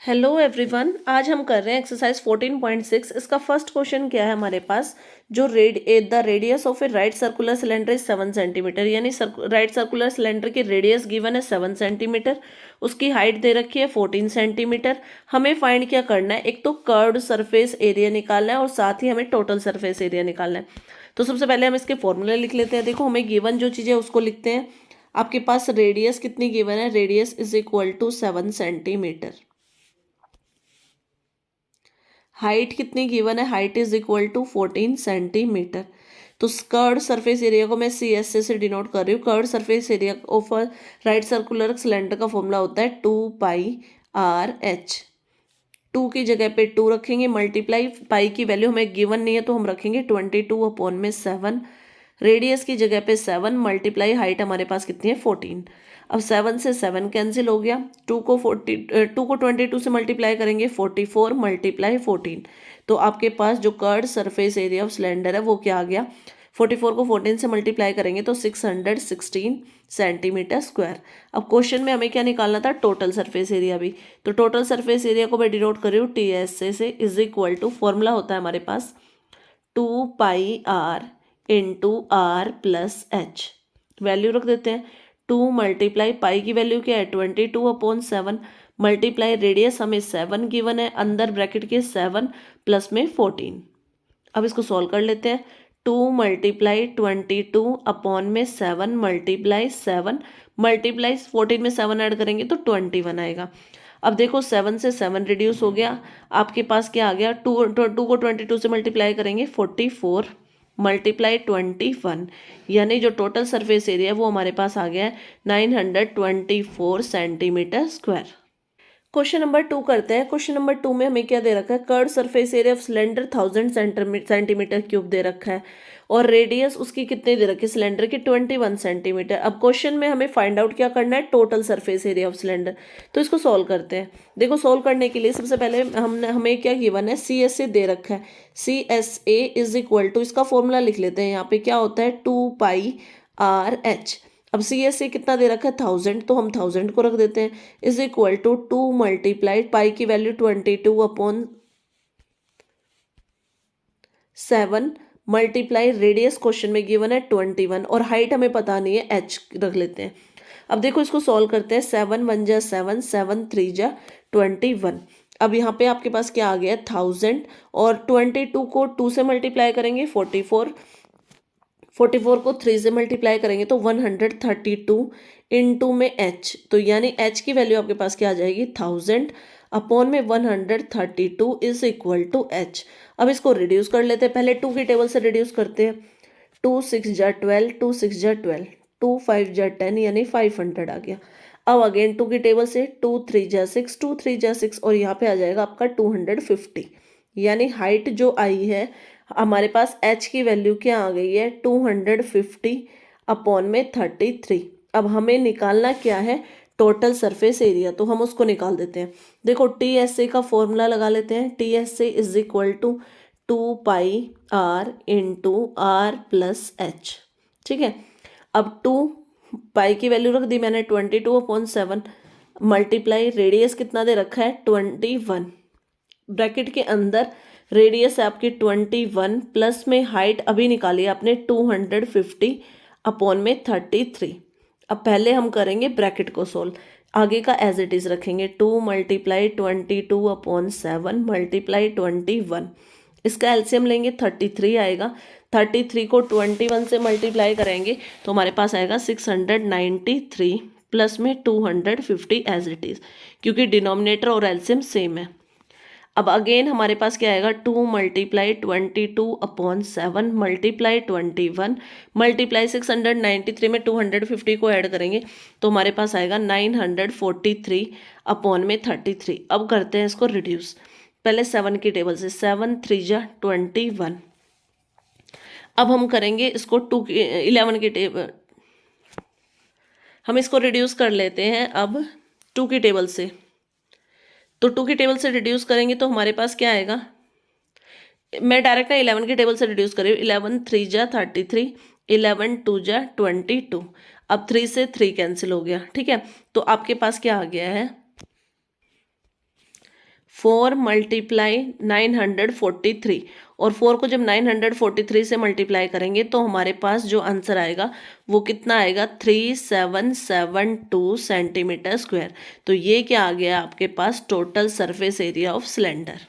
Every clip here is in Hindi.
हेलो एवरीवन, आज हम कर रहे हैं एक्सरसाइज 14.6। इसका फर्स्ट क्वेश्चन क्या है हमारे पास। जो the radius of A right circular cylinder is 7 centimetre, यानी राइट सर्कुलर सिलेंडर की रेडियस गिवन है 7 सेंटीमीटर, उसकी हाइट दे रखी है 14 सेंटीमीटर। हमें फाइंड क्या करना है, एक तो कर्व्ड सरफेस एरिया निकालना है और साथ ही हमें टोटल सरफेस एरिया निकालना है। तो सबसे पहले हम इसके फॉर्मूले लिख लेते हैं। देखो, हमें गिवन जो चीज़ है उसको लिखते हैं। आपके पास रेडियस कितनी गिवन है, radius is equal to 7 centimetre. Height कितनी गिवन है, height is equal to 14 centimetre. तो कर्व्ड सरफेस एरिया को मैं सी एस से डिनोट कर रही हूँ। Curved surface area of right circular cylinder का फॉर्मूला होता है 2πr/h। 2 की जगह पे 2 रखेंगे, मल्टीप्लाई पाई की वैल्यू हमें गिवन नहीं है तो हम रखेंगे 22/7। रेडियस की जगह पे 7 मल्टीप्लाई हाइट हमारे पास कितनी है 14। अब 7 से 7 कैंसिल हो गया। 2 को 22 से मल्टीप्लाई करेंगे 44 मल्टीप्लाई 14। तो आपके पास जो curved surface area of cylinder है वो क्या आ गया, 44 को 14 से मल्टीप्लाई करेंगे तो 616 सेंटीमीटर स्क्वायर। अब क्वेश्चन में हमें क्या निकालना था, टोटल सरफेस एरिया भी। तो टोटल सरफेस एरिया को मैं डिनोट कर रही हूँ TSA से, इज इक्वल टू फॉर्मूला होता है हमारे पास 2πr into R plus H. Value रख देते हैं। 2 मल्टीप्लाई पाई की वैल्यू क्या है 22/7 मल्टीप्लाई रेडियस हमें 7 गिवन है, अंदर ब्रैकेट के 7 प्लस में 14। अब इसको सॉल्व कर लेते हैं। 2 मल्टीप्लाई 22/7 मल्टीप्लाई 7 मल्टीप्लाई 14 में 7 ऐड करेंगे तो 21 आएगा। अब देखो 7 से 7 रिड्यूस हो गया, आपके पास क्या आ गया, 2 को 22 से मल्टीप्लाई करेंगे 44 मल्टीप्लाई 21, यानी जो टोटल सरफेस एरिया है वो हमारे पास आ गया है 924 सेंटीमीटर स्क्वायर। क्वेश्चन नंबर 2 करते हैं। क्वेश्चन नंबर 2 में हमें क्या दे रखा है, curved surface area of cylinder 1000 centimetre cube दे रखा है और रेडियस उसकी कितनी दे रखी है सिलेंडर की 21 सेंटीमीटर। अब क्वेश्चन में हमें फाइंड आउट क्या करना है, total surface area of cylinder. तो इसको सॉल्व करते हैं। देखो, सॉल्व करने के लिए सबसे पहले हमें क्या गिवन है, CSA दे रखा है। CSA इज इक्वल टू, इसका फॉर्मूला लिख लेते हैं। यहाँ पे क्या होता है 2πr/h। अब CSA कितना दे रखा है 1000, तो हम 1000 को रख देते हैं, इज इक्वल टू 2 मल्टीप्लाइड पाई की वैल्यू 22/7 मल्टीप्लाई रेडियस क्वेश्चन में गिवन है 21 और हाइट हमें पता नहीं है, h रख लेते हैं। अब देखो इसको सॉल्व करते हैं। 7 1 जा 7, 7 3 जा 21। अब यहाँ पे आपके पास क्या आ गया 1000 और 22 को 2 से मल्टीप्लाई करेंगे 44 को 3 से मल्टीप्लाई करेंगे तो 132 इंटू में h, तो यानी h की वैल्यू आपके पास क्या आ जाएगी 1000 अपॉन में 132 इज इक्वल टू h। अब इसको रिड्यूस कर लेते हैं, पहले 2 की टेबल से रिड्यूस करते हैं। 2 6 जा 12, 2 6 जा 12, 2 5 जा 10, यानी 500 आ गया। अब अगेन 2 की टेबल से 2 3 जा 6, 2 3 जा 6 और यहाँ पे आ जाएगा आपका 250, यानी हाइट जो आई है हमारे पास h की वैल्यू क्या आ गई है 250 अपॉन में 33। अब हमें निकालना क्या है, टोटल सरफेस एरिया, तो हम उसको निकाल देते हैं। देखो TSA का फॉर्मूला लगा लेते हैं। TSA is equal to 2πr into R plus H. ठीक है, अब 2 पाई की वैल्यू रख दी मैंने 22/7 मल्टीप्लाई रेडियस कितना दे रखा है 21, ब्रैकेट के अंदर रेडियस है आपकी 21 प्लस में हाइट अभी निकाली आपने 250 अपॉन में 33। अब पहले हम करेंगे ब्रैकेट को सोल्व, आगे का एज इट इज रखेंगे। 2 मल्टीप्लाई 22/7 मल्टीप्लाई 21, इसका एलसीएम लेंगे 33 आएगा। 33 को 21 से मल्टीप्लाई करेंगे तो हमारे पास आएगा 693 प्लस में 250 एज इट इज, क्योंकि डिनोमिनेटर और एलसीएम सेम है। अब अगेन हमारे पास क्या आएगा 2 मल्टीप्लाई 22/7 मल्टीप्लाई 21 मल्टीप्लाई 693 में 250 को ऐड करेंगे तो हमारे पास आएगा 943 अपॉन में 33। अब करते हैं इसको रिड्यूस, पहले 7 की टेबल से 7 3 जा 21। अब हम करेंगे इसको 11 की टेबल, हम इसको रिड्यूस कर लेते हैं अब 2 की टेबल से। तो 2 की टेबल से रिड्यूस करेंगे तो हमारे पास क्या आएगा, मैं डायरेक्ट ना 11 की टेबल से रिड्यूस कर रही हूँ। 11 3 जा 33, 11 2 जा 22। अब 3 से 3 कैंसिल हो गया। ठीक है, तो आपके पास क्या आ गया है 4 मल्टीप्लाई 943, और 4 को जब 943 से मल्टीप्लाई करेंगे तो हमारे पास जो आंसर आएगा वो कितना आएगा, 3772 सेंटीमीटर स्क्वायर। तो ये क्या आ गया आपके पास, total surface area of cylinder.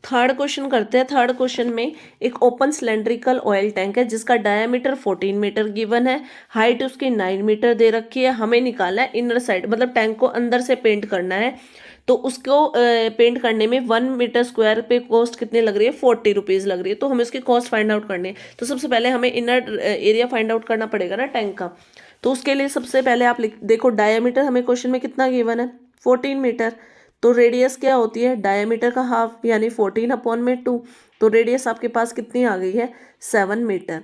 Third question करते हैं। थर्ड क्वेश्चन में एक ओपन सिलेंड्रिकल ऑयल टैंक है जिसका डायमीटर 14 मीटर गिवन है, हाइट उसकी 9 मीटर दे रखी है। हमें निकालना है इनर साइड, मतलब टैंक को अंदर से पेंट करना है। तो उसको पेंट करने में 1 मीटर स्क्वायर पे कॉस्ट कितनी लग रही है, 40 रुपीज़ लग रही है। तो हमें उसकी कॉस्ट फाइंड आउट करनी है। तो सबसे पहले हमें इनर एरिया फाइंड आउट करना पड़ेगा ना टैंक का। तो उसके लिए सबसे पहले आप देखो, डायमीटर हमें क्वेश्चन में कितना गिवन है, 14 मीटर। तो रेडियस क्या होती है, डायमीटर का हाफ यानी 14/2। तो रेडियस आपके पास कितनी आ गई है, 7 मीटर।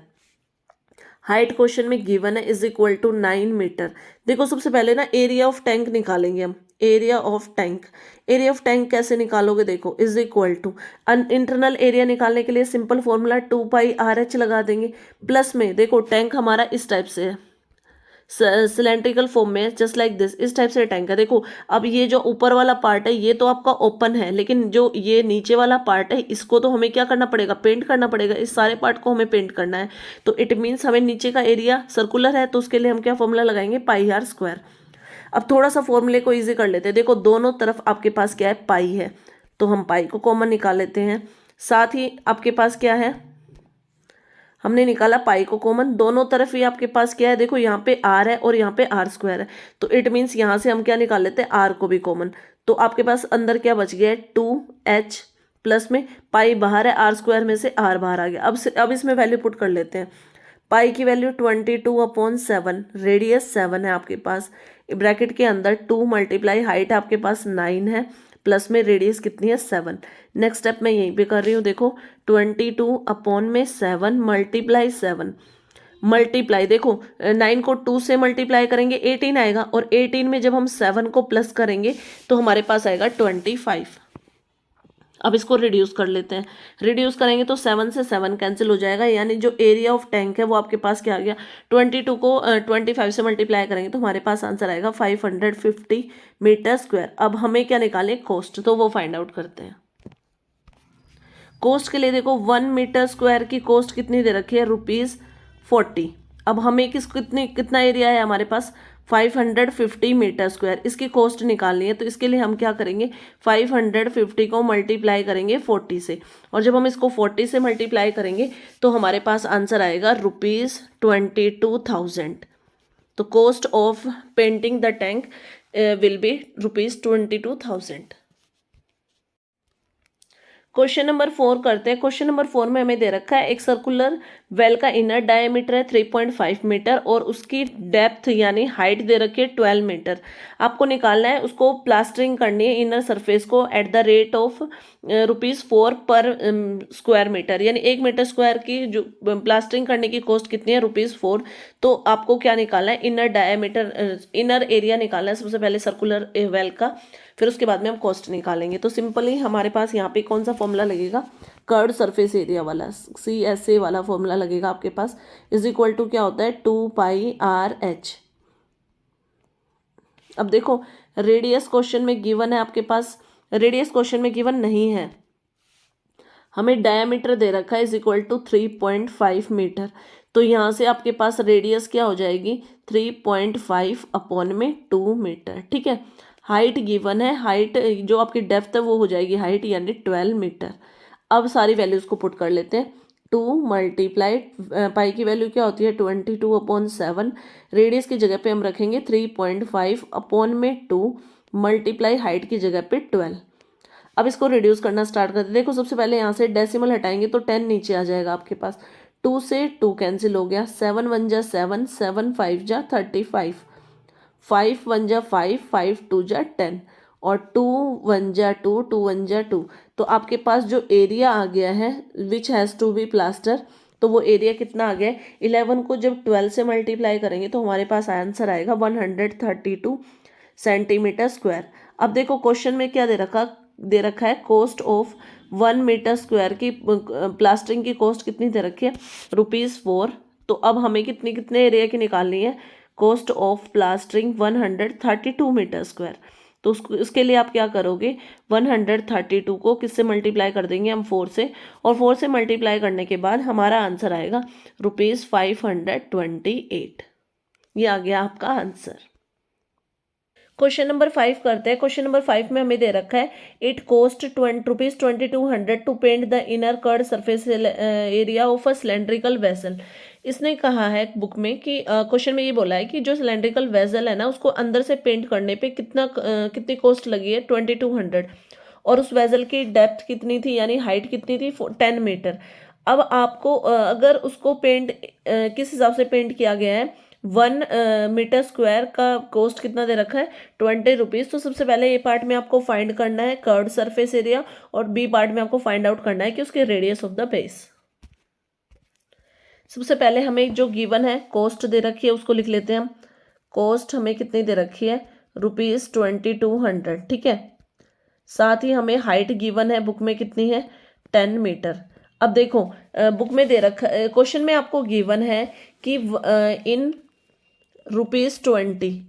हाइट क्वेश्चन में गिवन है इज इक्वल टू 9 मीटर। देखो सबसे पहले ना एरिया ऑफ टैंक निकालेंगे हम। Area of tank, area of tank कैसे निकालोगे, देखो is equal to internal area निकालने के लिए सिंपल फॉर्मूला 2πRH लगा देंगे। प्लस में देखो टैंक हमारा इस टाइप से है, सिलेंड्रिकल फॉर्म में, जस्ट लाइक दिस, इस टाइप से टैंक है। देखो अब ये जो ऊपर वाला पार्ट है ये तो आपका ओपन है, लेकिन जो ये नीचे वाला पार्ट है इसको तो हमें क्या करना पड़ेगा, पेंट करना पड़ेगा। इस सारे पार्ट को हमें पेंट करना है। तो इट मीन्स हमें नीचे का एरिया सर्कुलर है, तो उसके लिए हम क्या फॉर्मूला लगाएंगे, πr²। अब थोड़ा सा फॉर्मूले को ईजी कर लेते हैं। देखो दोनों तरफ आपके पास क्या है, पाई है, तो हम पाई को कॉमन निकाल लेते हैं। साथ ही आपके पास क्या है, हमने निकाला पाई को कॉमन। दोनों तरफ ही आपके पास क्या है, देखो यहाँ पे r है और यहाँ पे r² है। तो इट मीन्स यहाँ से हम क्या निकाल लेते हैं, r को भी कॉमन। तो आपके पास अंदर क्या बच गया है, 2h, प्लस में पाई बाहर है, r² में से r बाहर आ गया। अब इसमें वैल्यू पुट कर लेते हैं। पाई की वैल्यू 22/7, रेडियस 7 है आपके पास, ब्रैकेट के अंदर 2 मल्टीप्लाई हाइट आपके पास 9 है, प्लस में रेडियस कितनी है, 7। नेक्स्ट स्टेप मैं यहीं पे कर रही हूँ। देखो 22/7 मल्टीप्लाई 7, मल्टीप्लाई देखो 9 को 2 से मल्टीप्लाई करेंगे 18 आएगा, और 18 में जब हम 7 को प्लस करेंगे तो हमारे पास आएगा 25। अब इसको रिड्यूस कर लेते हैं। रिड्यूस करेंगे तो 7 से 7 कैंसिल हो जाएगा, यानी जो एरिया ऑफ टैंक है वो आपके पास क्या आ गया, 22 को 25 से मल्टीप्लाई करेंगे तो हमारे पास आंसर आएगा 550 मीटर स्क्वायर। अब हमें क्या निकालें, कोस्ट, तो वो फाइंड आउट करते हैं। कोस्ट के लिए देखो 1 मीटर स्क्वायर की कोस्ट कितनी दे रखी है, ₹40। अब हमें कितना एरिया है हमारे पास, 550 मीटर स्क्वायर। इसकी कॉस्ट निकालनी है, तो इसके लिए हम क्या करेंगे, 550 को मल्टीप्लाई करेंगे 40 से, और जब हम इसको 40 से मल्टीप्लाई करेंगे तो हमारे पास आंसर आएगा ₹22,000। तो cost of painting the tank will be ₹22,000। Question number 4 करते हैं। क्वेश्चन नंबर 4 में हमें दे रखा है एक सर्कुलर वेल का इनर डायमीटर है 3.5 मीटर और उसकी डेप्थ यानी हाइट दे रखी है 12 मीटर। आपको निकालना है, उसको प्लास्टरिंग करनी है इनर सरफेस को एट द रेट ऑफ ₹4 पर स्क्वायर मीटर, यानी 1 मीटर स्क्वायर की जो प्लास्टरिंग करने की कॉस्ट कितनी है, ₹4। तो आपको क्या निकालना है, इनर डायमीटर, इनर एरिया निकालना है सबसे पहले सर्कुलर वेल का, फिर उसके बाद में हम कॉस्ट निकालेंगे। तो सिंपली हमारे पास यहाँ पे कौन सा फॉर्मूला लगेगा, कर्व्ड सरफेस एरिया वाला, CSA वाला फॉर्मूला लगेगा आपके पास। इज इक्वल टू क्या होता है, 2πRH। अब देखो रेडियस क्वेश्चन में गिवन है आपके पास, रेडियस क्वेश्चन में गिवन नहीं है, हमें डायमीटर दे रखा है इज इक्वल टू 3.5 मीटर। तो यहाँ से आपके पास रेडियस क्या हो जाएगी, 3.5/2 मीटर, ठीक है। हाइट गिवन है, हाइट जो आपकी डेप्थ है वो हो जाएगी हाइट यानी 12 मीटर। अब सारी वैल्यूज को पुट कर लेते हैं। 2 मल्टीप्लाई पाई की वैल्यू क्या होती है, 22/7, रेडियस की जगह पे हम रखेंगे 3.5/2 मल्टीप्लाई हाइट की जगह पे 12। अब इसको रिड्यूस करना स्टार्ट करते हैं। देखो सबसे पहले यहाँ से डेसिमल हटाएंगे तो 10 नीचे आ जाएगा आपके पास, 2 से 2 कैंसिल हो गया, 7 1 जा 7, 7 5 जा 35, 5 1 जा 5, 5 2 जा 10, और 2 1 जा 2, 2 1 जा 2। तो आपके पास जो एरिया आ गया है which has to be plaster, तो वो एरिया कितना आ गया है, 11 को जब 12 से मल्टीप्लाई करेंगे तो हमारे पास आंसर आएगा 132 सेंटीमीटर स्क्वायर। अब देखो क्वेश्चन में क्या दे रखा है, कॉस्ट ऑफ 1 मीटर स्क्वायर की प्लास्टरिंग की कॉस्ट कितनी दे रखी है, ₹4। तो अब हमें कितने एरिया की निकालनी है, cost of plastering 132 metre square. तो उसको इसके लिए आप क्या करोगे, 132 को किससे मल्टीप्लाई कर देंगे हम, 4 से, और 4 से मल्टीप्लाई करने के बाद हमारा आंसर आएगा ₹528। ये आ गया आपका आंसर। क्वेश्चन नंबर 5 करते हैं। क्वेश्चन नंबर 5 में हमें दे रखा है it cost ₹2200 to paint the inner curved surface area of a cylindrical vessel. इसने कहा है बुक में कि क्वेश्चन में ये बोला है कि जो सिलेंड्रिकल वेसल है ना, उसको अंदर से पेंट करने पे कितनी कॉस्ट लगी है, 2200, और उस वेसल की डेप्थ कितनी थी, यानी हाइट कितनी थी, 10 मीटर। अब आपको अगर उसको पेंट किस हिसाब से पेंट किया गया है, 1 मीटर स्क्वायर का कॉस्ट कितना दे रखा है, ₹20। तो सबसे पहले ए पार्ट में आपको फाइंड करना है कर्व्ड सरफेस एरिया, और बी पार्ट में आपको फाइंड आउट करना है कि उसके रेडियस ऑफ द बेस। सबसे पहले हमें जो गिवन है कॉस्ट दे रखी है उसको लिख लेते हैं हम। कॉस्ट हमें कितनी दे रखी है, ₹2200, ठीक है। साथ ही हमें हाइट गिवन है बुक में कितनी है, 10 मीटर। अब देखो बुक में दे रखा, क्वेश्चन में आपको गिवन है कि इन ₹20,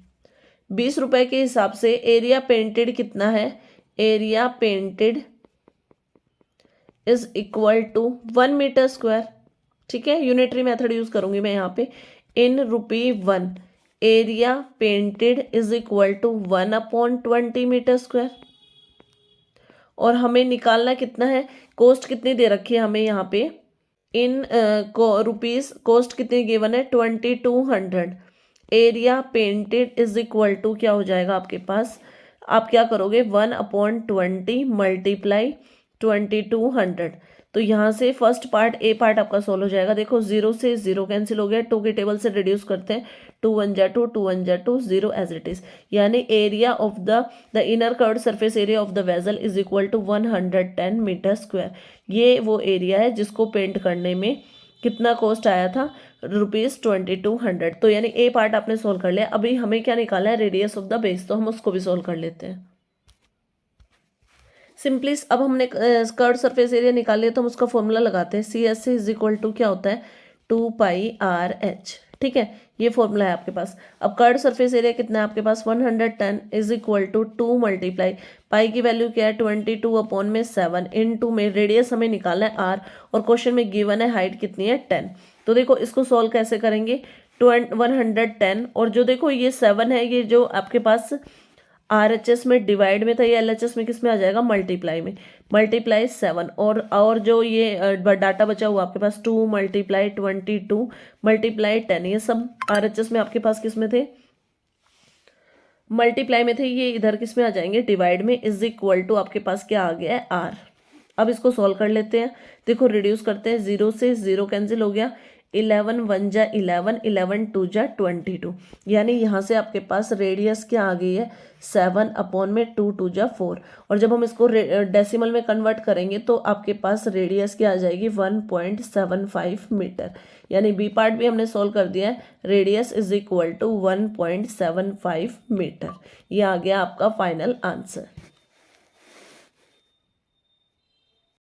20 रुपए के हिसाब से एरिया पेंटेड कितना है, area painted is equal to 1 metre square, ठीक है। यूनिटरी मेथड यूज करूंगी मैं यहाँ पे। In ₹1 area painted is equal to 1/20 metre square. और हमें निकालना कितना है, कॉस्ट कितनी दे रखी है हमें यहाँ पे, इन रुपीस कॉस्ट कितनी गिवन है, 2200। Area painted is equal to क्या हो जाएगा आपके पास, आप क्या करोगे, 1/20 मल्टीप्लाई 2200। तो यहाँ से फर्स्ट पार्ट ए पार्ट आपका सोल्व हो जाएगा। देखो 0 से 0 कैंसिल हो गया, 2 के टेबल से रिड्यूस करते हैं, 2 1 जा 2, 2 1 जा 2, 0 एज इट इज। यानी area of the inner curved surface area of the vessel is equal to 110 metre square. ये वो एरिया है जिसको पेंट करने में कितना कॉस्ट आया था, ₹2200। तो यानी ए पार्ट आपने सोल्व कर लिया। अभी हमें क्या निकाला है, रेडियस ऑफ द बेस, तो हम उसको भी सोल्व कर लेते हैं सिंपली। अब हमने कर्व्ड सरफेस एरिया निकाल लिया, तो हम उसका फॉर्मूला लगाते हैं, CS इज इक्वल टू क्या होता है, 2πRH, ठीक है। ये फॉर्मूला है आपके पास। अब कर्व्ड सरफेस एरिया कितना है आपके पास, 110 is equal to 2 multiply pi की वैल्यू क्या है, 22/7 इनटू में रेडियस हमें निकालना है R, और क्वेश्चन में गिवन है हाइट कितनी है, 10। तो देखो इसको सॉल्व कैसे करेंगे, 110, और जो देखो ये 7 है, ये जो आपके पास RHS में डिवाइड में था, ये LHS में किस में आ जाएगा, मल्टीप्लाई में, मल्टीप्लाई 7, और जो ये डाटा बचा हुआ आपके पास 2 मल्टीप्लाई 22 मल्टीप्लाई 10, ये सब RHS में आपके पास किस में थे, मल्टीप्लाई में थे, ये इधर किस में आ जाएंगे, डिवाइड में, इज इक्वल टू आपके पास क्या आ गया है, R। अब इसको सॉल्व कर लेते हैं। देखो रिड्यूस करते हैं, 0 से 0 कैंसिल हो गया, 11 1 जा 11, 11 2 जा 22। यानी यहाँ से आपके पास रेडियस क्या आ गई है, 7/2, 2 जा 4। और जब हम इसको डेसिमल में कन्वर्ट करेंगे तो आपके पास रेडियस क्या आ जाएगी, 1.75 मीटर। यानी बी पार्ट भी हमने सोल्व कर दिया है, radius is equal to 1.75 metre. ये आ गया आपका फाइनल आंसर।